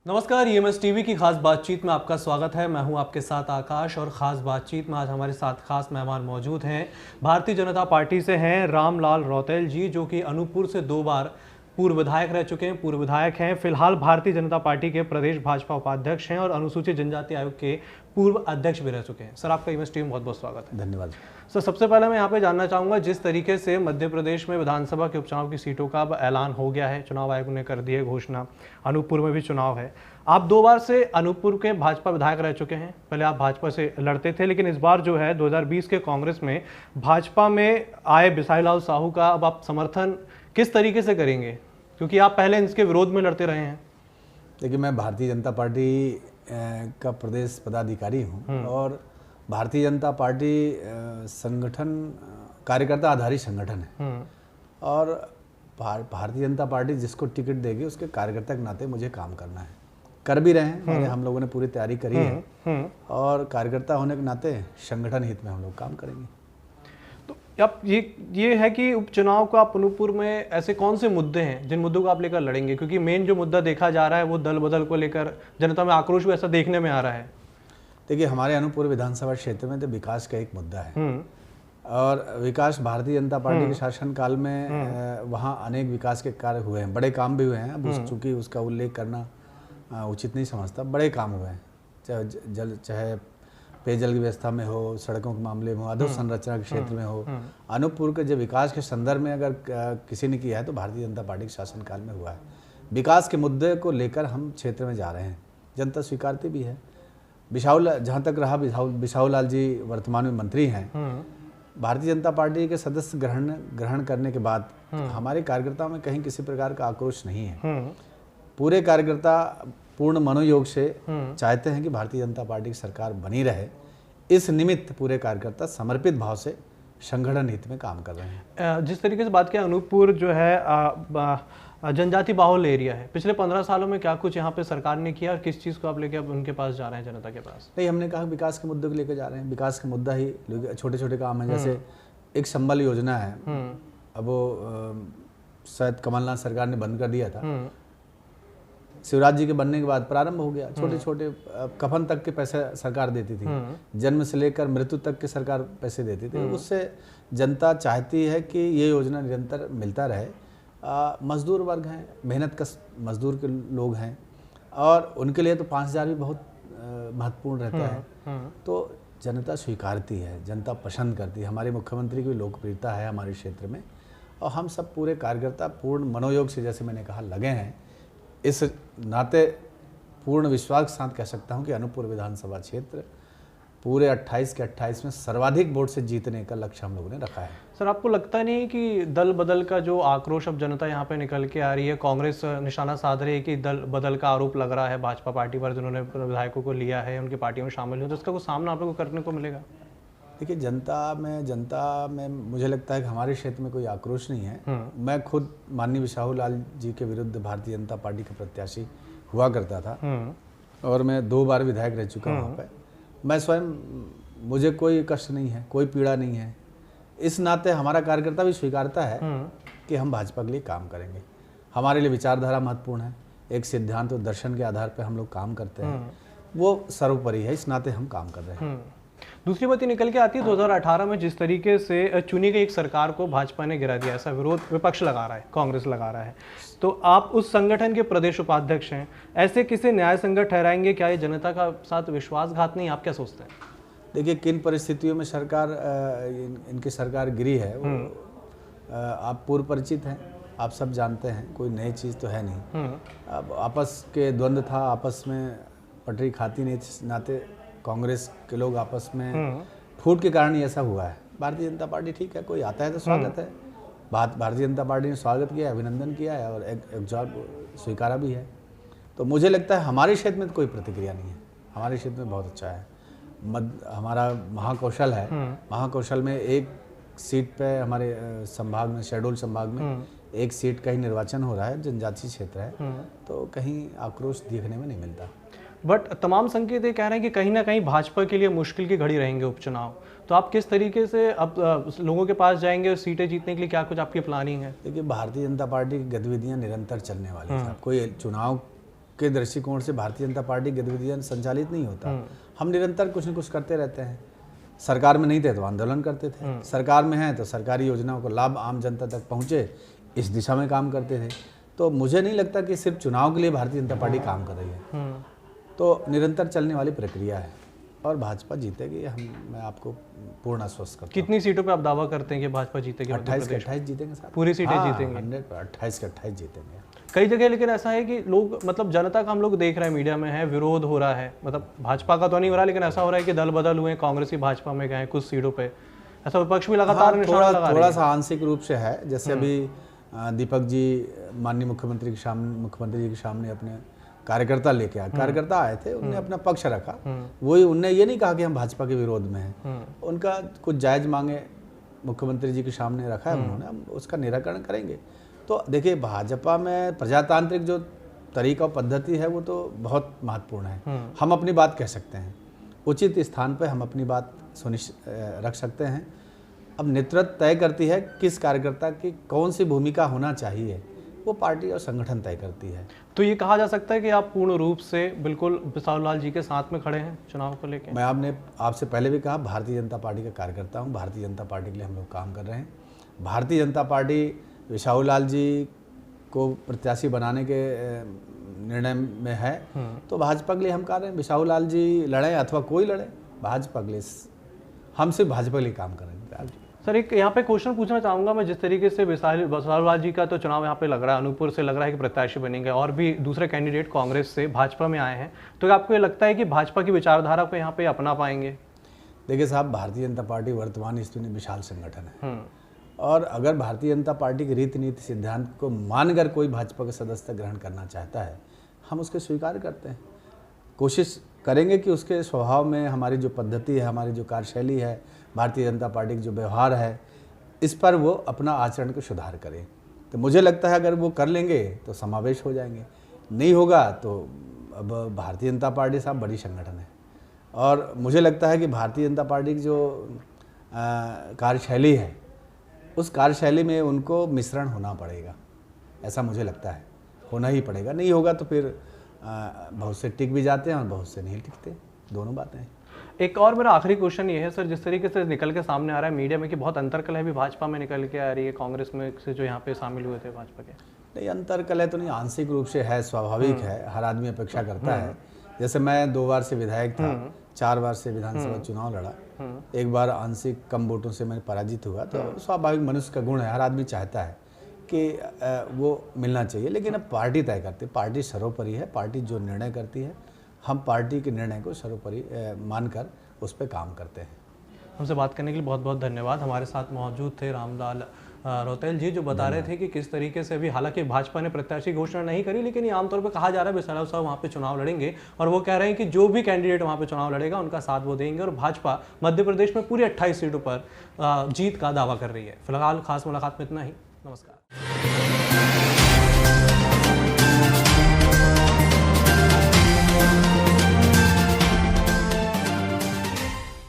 नमस्कार, EMS TV की खास बातचीत में आपका स्वागत है। मैं हूं आपके साथ आकाश और खास बातचीत में आज हमारे साथ खास मेहमान मौजूद हैं। भारतीय जनता पार्टी से हैं रामलाल रौतेल जी, जो कि अनूपपुर से 2 बार पूर्व विधायक रह चुके हैं, पूर्व विधायक हैं। फिलहाल भारतीय जनता पार्टी के प्रदेश भाजपा उपाध्यक्ष हैं और अनुसूचित जनजाति आयोग के पूर्व अध्यक्ष भी रह चुके हैं। सर, आपका ईएमएस टीवी में बहुत बहुत स्वागत है। धन्यवाद। सर, सबसे पहले मैं यहाँ पे जानना चाहूँगा, जिस तरीके से मध्य प्रदेश में विधानसभा के उपचुनाव की सीटों का अब ऐलान हो गया है, चुनाव आयोग ने कर दी है घोषणा, अनूपपुर में भी चुनाव है। आप 2 बार से अनूपपुर के भाजपा विधायक रह चुके हैं। पहले आप भाजपा से लड़ते थे, लेकिन इस बार जो है 2020 के कांग्रेस में भाजपा में आए बिसाईलाल साहू का अब आप समर्थन किस तरीके से करेंगे, क्योंकि आप पहले इसके विरोध में लड़ते रहे हैं? देखिए, मैं भारतीय जनता पार्टी का प्रदेश पदाधिकारी हूँ और भारतीय जनता पार्टी संगठन कार्यकर्ता आधारित संगठन है और भारतीय जनता पार्टी जिसको टिकट देगी उसके कार्यकर्ता के नाते मुझे काम करना है, कर भी रहे हैं और हम लोगों ने पूरी तैयारी करी है और कार्यकर्ता होने के नाते संगठन हित में हम लोग काम करेंगे। तो अब ये है कि उपचुनाव को आप अनूपपुर में ऐसे कौन से मुद्दे हैं जिन मुद्दों को आप लेकर लड़ेंगे, क्योंकि मेन जो मुद्दा देखा जा रहा है वो दल बदल को लेकर जनता में आक्रोश भी ऐसा देखने में आ रहा है। देखिए, हमारे अनूपपुर विधानसभा क्षेत्र में तो विकास का एक मुद्दा है और विकास भारतीय जनता पार्टी के शासनकाल में वहाँ अनेक विकास के कार्य हुए हैं, बड़े काम भी हुए हैं। अब चूँकि उसका उल्लेख करना उचित नहीं समझता, बड़े काम हुए हैं, चाहे पेयजल की व्यवस्था में हो, सड़कों के मामले में हो, अधोसंरचना के क्षेत्र में हो। अनूपपुर के जो विकास के संदर्भ में अगर किसी ने किया है तो भारतीय जनता पार्टी के शासनकाल में हुआ है। विकास के मुद्दे को लेकर हम क्षेत्र में जा रहे हैं, जनता स्वीकारती भी है। जहाँ तक रहा बिसाहू लाल जी वर्तमान में मंत्री हैं, भारतीय जनता पार्टी के सदस्य ग्रहण करने के बाद हमारे कार्यकर्ताओं में कहीं किसी प्रकार का आक्रोश नहीं है। पूरे कार्यकर्ता पूर्ण मनोयोग से चाहते हैं कि भारतीय जनता पार्टी की सरकार बनी रहे। इस निमित्त पूरे कार्यकर्ता समर्पित भाव से संगठन हित में काम कर रहे हैं। जिस तरीके से बात किया, अनूपपुर जो है जनजाति बाहुल एरिया है। पिछले 15 सालों में क्या कुछ यहाँ पे सरकार ने किया और किस चीज़ को आप लेके अब उनके पास जा रहे हैं, जनता के पास? नहीं, हमने कहा विकास के मुद्दे को लेकर जा रहे हैं। विकास का मुद्दा ही छोटे छोटे काम है, जैसे एक संबल योजना है, अब वो शायद कमलनाथ सरकार ने बंद कर दिया था, शिवराज जी के बनने के बाद प्रारंभ हो गया। छोटे छोटे कफन तक के पैसे सरकार देती थी, जन्म से लेकर मृत्यु तक के सरकार पैसे देती थी। उससे जनता चाहती है कि ये योजना निरंतर मिलता रहे। मजदूर वर्ग हैं, मेहनत कश मजदूर के लोग हैं और उनके लिए तो 5,000 भी बहुत महत्वपूर्ण रहता है। तो जनता स्वीकारती है, जनता पसंद करती है। हमारे मुख्यमंत्री की लोकप्रियता है हमारे क्षेत्र में और हम सब पूरे कार्यकर्ता पूर्ण मनोयोग से, जैसे मैंने कहा, लगे हैं। इस नाते पूर्ण विश्वास के साथ कह सकता हूं कि अनूपपुर विधानसभा क्षेत्र पूरे 28 के 28 में सर्वाधिक वोट से जीतने का लक्ष्य हम लोगों ने रखा है। सर, आपको लगता नहीं कि दल बदल का जो आक्रोश अब जनता यहाँ पे निकल के आ रही है, कांग्रेस निशाना साध रही है कि दल बदल का आरोप लग रहा है भाजपा पार्टी पर, जिन्होंने विधायकों को लिया है, उनकी पार्टियों में शामिल हुए, तो इसका कुछ सामना आप लोगों को करने को मिलेगा? देखिए, जनता में मुझे लगता है कि हमारे क्षेत्र में कोई आक्रोश नहीं है। मैं खुद माननीय बिसाहू लाल जी के विरुद्ध भारतीय जनता पार्टी का प्रत्याशी हुआ करता था और मैं 2 बार विधायक रह चुका हूँ वहाँ पर। मैं स्वयं, मुझे कोई कष्ट नहीं है, कोई पीड़ा नहीं है। इस नाते हमारा कार्यकर्ता भी स्वीकारता है कि हम भाजपा के लिए काम करेंगे। हमारे लिए विचारधारा महत्वपूर्ण है, एक सिद्धांत और दर्शन के आधार पर हम लोग काम करते हैं, वो सर्वोपरि है। इस नाते हम काम कर रहे हैं। दूसरी बात ये निकल के आती है, 2018 में जिस तरीके से चुनी गई एक सरकार को भाजपा ने गिरा दिया, ऐसा विरोध विपक्ष लगा रहा है, कांग्रेस लगा रहा है। तो आप उस संगठन के प्रदेश उपाध्यक्ष हैं, ऐसे किसे न्याय संगत ठहराएंगे? क्या ये जनता का साथ विश्वासघात नहीं? आप क्या सोचते हैं? देखिए, किन परिस्थितियों में इनकी सरकार गिरी है वो आप पूर्व परिचित हैं, आप सब जानते हैं, कोई नई चीज़ तो है नहीं। अब आपस के द्वंद्व था, आपस में पटरी खाती नहीं, नाते कांग्रेस के लोग आपस में फूट के कारण ही ऐसा हुआ है। भारतीय जनता पार्टी ठीक है, कोई आता है तो स्वागत है। भारतीय जनता पार्टी ने स्वागत किया, अभिनंदन किया है और एक जॉब स्वीकारा भी है। तो मुझे लगता है हमारे क्षेत्र में तो कोई प्रतिक्रिया नहीं है, हमारे क्षेत्र में बहुत अच्छा है। हमारा महाकौशल है, महाकौशल में एक सीट पे हमारे संभाग में, शहडोल संभाग में एक सीट का ही निर्वाचन हो रहा है, जनजातीय क्षेत्र है, तो कहीं आक्रोश देखने में नहीं मिलता। बट तमाम संकेत ये कह रहे हैं कि कहीं ना कहीं भाजपा के लिए मुश्किल की घड़ी रहेंगे उपचुनाव। तो आप किस तरीके से अब लोगों के पास जाएंगे और सीटें जीतने के लिए क्या कुछ आपकी प्लानिंग है? देखिए, भारतीय जनता पार्टी की गतिविधियां निरंतर चलने वाली हैं। कोई चुनाव के दृष्टिकोण से भारतीय जनता पार्टी गतिविधियां संचालित नहीं होता। हम निरंतर कुछ न कुछ करते रहते हैं। सरकार में नहीं थे तो आंदोलन करते थे, सरकार में हैं तो सरकारी योजनाओं को लाभ आम जनता तक पहुंचे इस दिशा में काम करते थे। तो मुझे नहीं लगता कि सिर्फ चुनाव के लिए भारतीय जनता पार्टी काम कर रही है। तो निरंतर चलने वाली प्रक्रिया है और भाजपा जीतेगी, मैं आपको पूर्ण आश्वस्त करता हूं। कितनी सीटों पे आप दावा करते हैं कि भाजपा जीतेगी? 28 के 28 जीतेंगे साहब, पूरी सीटें जीतेंगे? 28 के 28 जीतेंगे। कई जगह लेकिन ऐसा है कि लोग मतलब जनता का हम लोग देख रहे हैं, मीडिया में है, विरोध हो रहा है, मतलब भाजपा का तो नहीं हो रहा लेकिन ऐसा हो रहा है कि दल बदल हुए, कांग्रेसी भाजपा में गए कुछ सीटों पे, ऐसा विपक्ष भी लगातार निशाना लगा रही है। थोड़ा सा आंशिक रूप से है। जैसे अभी दीपक जी माननीय मुख्यमंत्री जी के सामने अपने कार्यकर्ता लेके आए, कार्यकर्ता आए थे, उन्होंने अपना पक्ष रखा। वही उनने ये नहीं कहा कि हम भाजपा के विरोध में हैं, उनका कुछ जायज मांगे मुख्यमंत्री जी के सामने रखा है उन्होंने, हम उसका निराकरण करेंगे। तो देखिए भाजपा में प्रजातांत्रिक जो तरीका और पद्धति है वो तो बहुत महत्वपूर्ण है। हम अपनी बात कह सकते हैं, उचित स्थान पर हम अपनी बात रख सकते हैं। अब नेतृत्व तय करती है किस कार्यकर्ता की कौन सी भूमिका होना चाहिए, वो पार्टी और संगठन तय करती है। तो ये कहा जा सकता है कि आप पूर्ण रूप से बिल्कुल विशाल लाल जी के साथ में खड़े हैं चुनाव को लेकर? मैं आपसे पहले भी कहा, भारतीय जनता पार्टी का कार्यकर्ता हूँ, भारतीय जनता पार्टी के लिए हम लोग काम कर रहे हैं। भारतीय जनता पार्टी विशाल लाल जी को प्रत्याशी बनाने के निर्णय में है, तो भाजपा के लिए हम कर रहे हैं। विशाल लाल जी लड़े अथवा कोई लड़े, भाजपा के लिए, हम सिर्फ भाजपा के लिए काम करेंगे। सर एक यहाँ पे क्वेश्चन पूछना चाहूँगा मैं, जिस तरीके से विशाल लाल जी का तो चुनाव यहाँ पे लग रहा है, अनूपपुर से लग रहा है कि प्रत्याशी बनेंगे और भी दूसरे कैंडिडेट कांग्रेस से भाजपा में आए हैं, तो क्या आपको ये लगता है कि भाजपा की विचारधारा को यहाँ पे अपना पाएंगे? देखिए साहब, भारतीय जनता पार्टी वर्तमान स्थिति में विशाल संगठन है और अगर भारतीय जनता पार्टी की रीति नीति सिद्धांत को मानकर कोई भाजपा का सदस्यता ग्रहण करना चाहता है, हम उसके स्वीकार करते हैं। कोशिश करेंगे कि उसके स्वभाव में हमारी जो पद्धति है, हमारी जो कार्यशैली है, भारतीय जनता पार्टी का जो व्यवहार है, इस पर वो अपना आचरण को सुधार करें। तो मुझे लगता है अगर वो कर लेंगे तो समावेश हो जाएंगे, नहीं होगा तो अब भारतीय जनता पार्टी साहब बड़ी संगठन है और मुझे लगता है कि भारतीय जनता पार्टी की जो कार्यशैली है, उस कार्यशैली में उनको मिश्रण होना पड़ेगा, ऐसा मुझे लगता है, होना ही पड़ेगा। नहीं होगा तो फिर बहुत से टिक भी जाते हैं और बहुत से नहीं टिकते, दोनों बातें हैं। एक और मेरा आखिरी क्वेश्चन ये है सर, जिस तरीके से निकल के सामने आ रहा है मीडिया में कि बहुत अंतरकलह भी भाजपा में निकल के आ रही है कांग्रेस में से जो यहाँ पे शामिल हुए थे भाजपा के। नहीं, अंतरकलह तो नहीं, आंशिक रूप से है, स्वाभाविक है, हर आदमी अपेक्षा करता है। जैसे मैं 2 बार से विधायक था, 4 बार से विधानसभा चुनाव लड़ा, एक बार आंशिक कम वोटों से मैंने पराजित हुआ, तो स्वाभाविक मनुष्य का गुण है, हर आदमी चाहता है कि वो मिलना चाहिए, लेकिन अब पार्टी तय करती है, पार्टी सर्वोपरि है, पार्टी जो निर्णय करती है, हम पार्टी के निर्णय को सर्वोपरि मानकर उस पर काम करते हैं। हमसे बात करने के लिए बहुत बहुत धन्यवाद। हमारे साथ मौजूद थे रामलाल रौतेल जी, जो बता रहे थे कि किस तरीके से अभी हालांकि भाजपा ने प्रत्याशी घोषणा नहीं करी, लेकिन ये आमतौर पर कहा जा रहा है विशाल साहब वहाँ पे चुनाव लड़ेंगे और वो कह रहे हैं कि जो भी कैंडिडेट वहाँ पे चुनाव लड़ेगा उनका साथ वो देंगे और भाजपा मध्य प्रदेश में पूरी 28 सीटों पर जीत का दावा कर रही है। फिलहाल खास मुलाकात में इतना ही। नमस्कार।